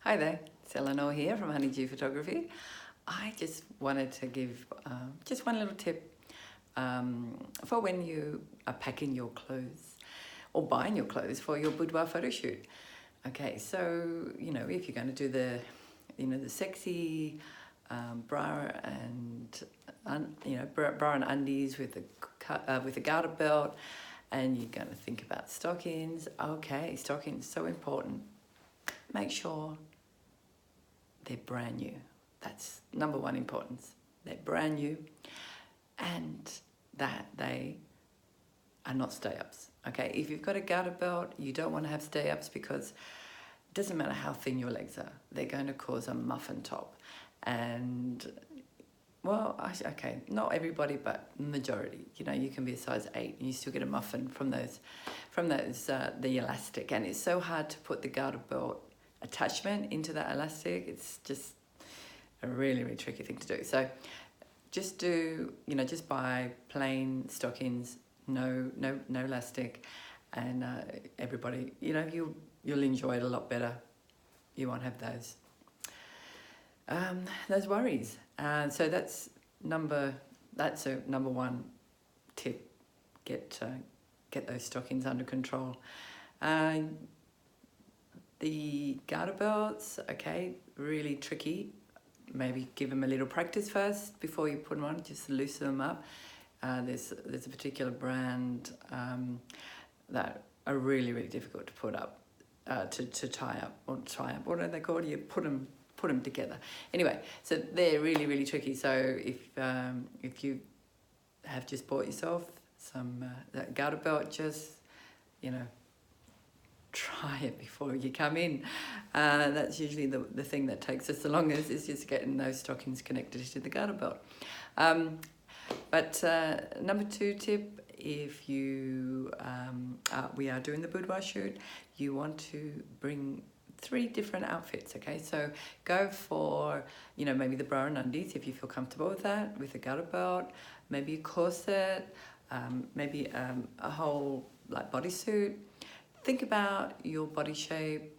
Hi there, it's Eleanor here from Honeydew Photography. I just wanted to give just one little tip for when you are packing your clothes or buying your clothes for your boudoir photo shoot. Okay, so if you're going to do the sexy bra and bra and undies with a garter belt, and you're going to think about stockings. Okay, stockings so important. Make sure they're brand new. That's number one importance. They're brand new and that they are not stay-ups. Okay, if you've got a garter belt, you don't want to have stay-ups because it doesn't matter how thin your legs are. They're going to cause a muffin top. And, well, okay, not everybody, but majority. You can be a size 8 and you still get a muffin from those, the elastic. And it's so hard to put the garter belt attachment into that elastic. It's just a really, really tricky thing to do. So just just buy plain stockings, no elastic, and everybody, you'll enjoy it a lot better. You won't have those worries. So that's a number one tip. Get those stockings under control. The garter belts, okay, really tricky. Maybe give them a little practice first before you put them on, just loosen them up. There's a particular brand that are really, really difficult to put up, to tie up. What are they called? You put them together. Anyway, so they're really, really tricky. So if you have just bought yourself some that garter belt, just try it before you come in. That's usually the thing that takes us the longest, is just getting those stockings connected to the garter belt. But number 2 tip, if we are doing the boudoir shoot, you want to bring 3 different outfits, okay? So go for, maybe the bra and undies if you feel comfortable with that, with a garter belt, maybe a corset, maybe a whole bodysuit. Think about your body shape,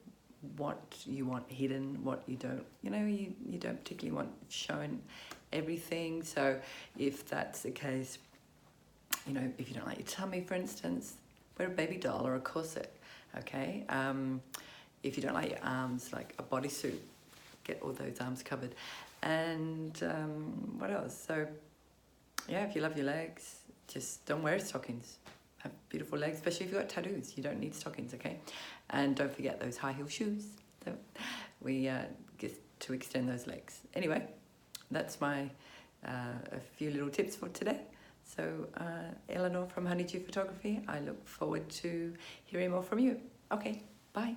what you want hidden, what you don't. You don't particularly want showing everything. So if that's the case, if you don't like your tummy, for instance, wear a baby doll or a corset, okay? If you don't like your arms, like a bodysuit, get all those arms covered. And what else? So yeah, if you love your legs, just don't wear stockings. Have beautiful legs, especially if you've got tattoos. You don't need stockings, okay? And don't forget those high heel shoes. So we get to extend those legs. Anyway, that's my a few little tips for today. So Eleanor from Honeydew Photography, I look forward to hearing more from you. Okay, bye.